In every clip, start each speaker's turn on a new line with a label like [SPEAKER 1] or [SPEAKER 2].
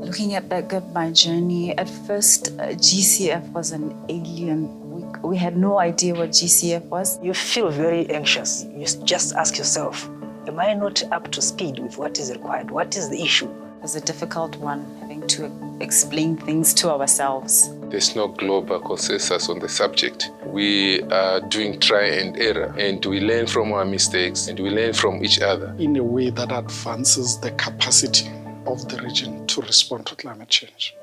[SPEAKER 1] Looking back at my journey, at first GCF was an alien. We had no idea what GCF was.
[SPEAKER 2] You feel very anxious. You just ask yourself, am I not up to speed with what is required? What is the issue?
[SPEAKER 1] It was a difficult one, having to explain things to ourselves.
[SPEAKER 3] There's no global consensus on the subject. We are doing try and error, and we learn from our mistakes, and we learn from each other.
[SPEAKER 4] In a way that advances the capacity of the region to respond to climate change.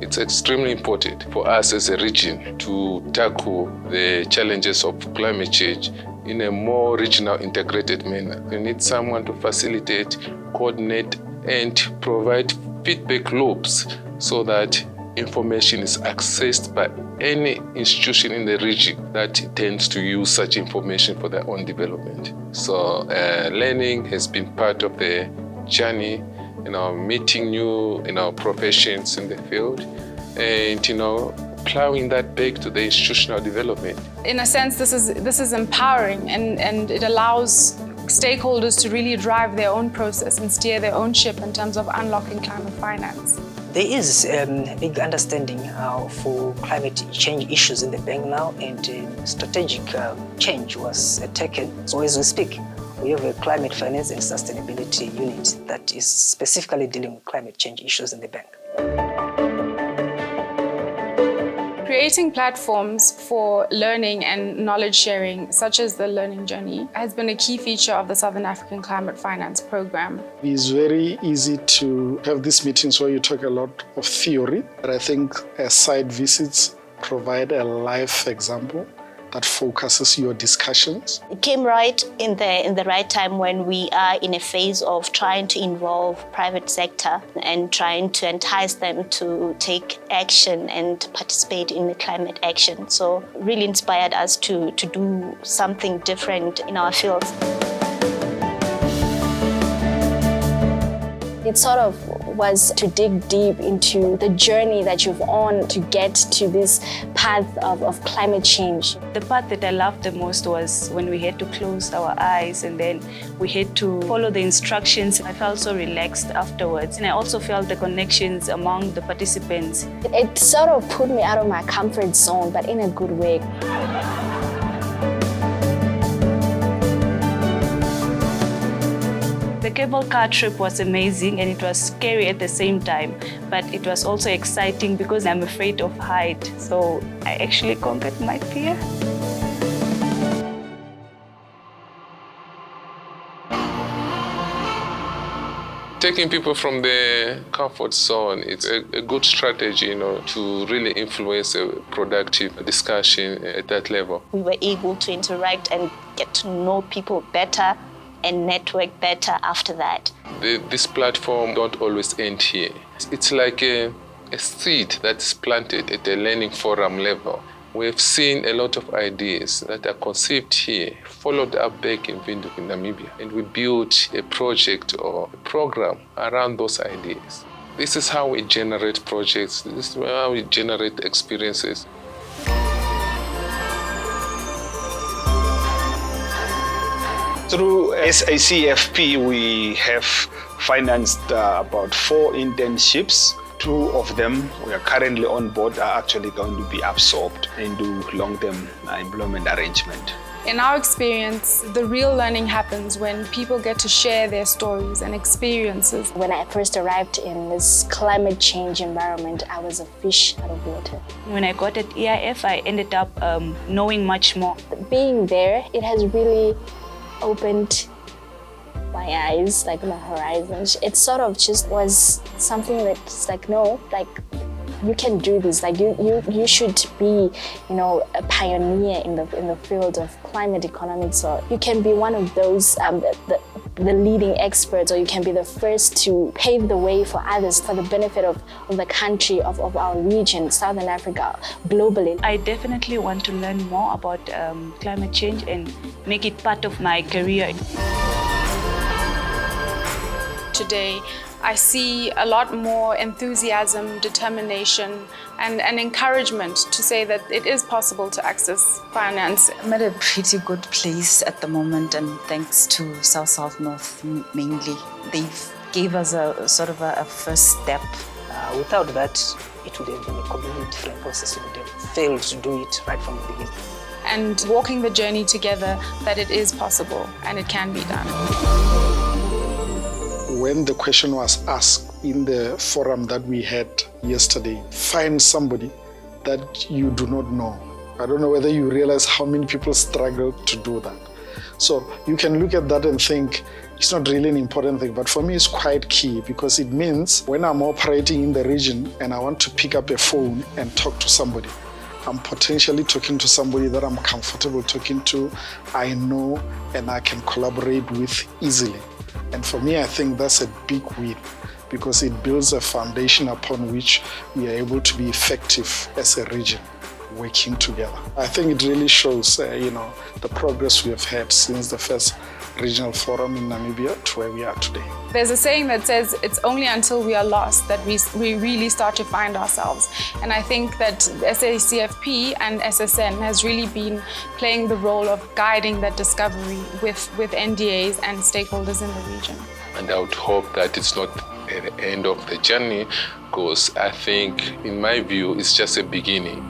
[SPEAKER 3] It's extremely important for us as a region to tackle the challenges of climate change in a more regional integrated manner. We need someone to facilitate, coordinate, and provide feedback loops so that information is accessed by any institution in the region that tends to use such information for their own development. So learning has been part of the journey, meeting new professions in the field, and plowing that back to the institutional development.
[SPEAKER 5] In a sense, this is empowering, and it allows stakeholders to really drive their own process and steer their own ship in terms of unlocking climate finance.
[SPEAKER 2] There is a big understanding for climate change issues in the bank now, and strategic change was taken. So as we speak, we have a climate finance and sustainability unit that is specifically dealing with climate change issues in the bank.
[SPEAKER 5] Creating platforms for learning and knowledge sharing, such as the Learning Journey, has been a key feature of the Southern African Climate Finance Program.
[SPEAKER 4] It's very easy to have these meetings where you talk a lot of theory, but I think site visits provide a live example that focuses your discussions.
[SPEAKER 6] It came right in the right time when we are in a phase of trying to involve private sector and trying to entice them to take action and participate in the climate action. So really inspired us to do something different in our fields. It sort of was to dig deep into the journey that you've on to get to this path of climate change.
[SPEAKER 1] The part that I loved the most was when we had to close our eyes and then we had to follow the instructions. I felt so relaxed afterwards, and I also felt the connections among the participants.
[SPEAKER 6] It sort of put me out of my comfort zone, but in a good way.
[SPEAKER 1] The cable car trip was amazing, and it was scary at the same time, but it was also exciting because I'm afraid of height, so I actually conquered my fear.
[SPEAKER 3] Taking people from the comfort zone, it's a good strategy, to really influence a productive discussion at that level.
[SPEAKER 6] We were able to interact and get to know people better and network better after that.
[SPEAKER 3] This platform don't always end here. It's like a seed that's planted at the learning forum level. We've seen a lot of ideas that are conceived here, followed up back in Windhoek in Namibia, and we built a project or a program around those ideas. This is how we generate projects. This is how we generate experiences.
[SPEAKER 7] Through SACFP, we have financed about 4 internships. 2 of them we are currently on board are actually going to be absorbed into long-term employment arrangement.
[SPEAKER 5] In our experience, the real learning happens when people get to share their stories and experiences.
[SPEAKER 6] When I first arrived in this climate change environment, I was a fish out of water.
[SPEAKER 1] When I got at EIF, I ended up knowing much more.
[SPEAKER 6] Being there, it has really opened my eyes, like my horizons. It sort of just was something that's like, no, like you can do this. Like you should be, a pioneer in the field of climate economics, or you can be one of those the leading experts, or you can be the first to pave the way for others for the benefit of the country, of our region, Southern Africa, globally.
[SPEAKER 1] I definitely want to learn more about climate change and make it part of my career.
[SPEAKER 5] Today, I see a lot more enthusiasm, determination, and encouragement to say that it is possible to access finance.
[SPEAKER 1] I'm at a pretty good place at the moment, and thanks to South-South-North mainly. They've gave us a sort of a first step.
[SPEAKER 2] Without that, it would have been a completely different process. We would have failed to do it right from the beginning.
[SPEAKER 5] And walking the journey together, that it is possible and it can be done.
[SPEAKER 4] When the question was asked in the forum that we had yesterday, find somebody that you do not know. I don't know whether you realize how many people struggle to do that. So you can look at that and think, it's not really an important thing, but for me it's quite key because it means when I'm operating in the region and I want to pick up a phone and talk to somebody, I'm potentially talking to somebody that I'm comfortable talking to, I know, and I can collaborate with easily. And for me, I think that's a big win because it builds a foundation upon which we are able to be effective as a region working together. I think it really shows, the progress we have had since the first regional forum in Namibia to where we are today.
[SPEAKER 5] There's a saying that says it's only until we are lost that we really start to find ourselves. And I think that SACFP and SSN has really been playing the role of guiding that discovery with NDAs and stakeholders in the region.
[SPEAKER 3] And I would hope that it's not at the end of the journey, because I think, in my view, it's just a beginning.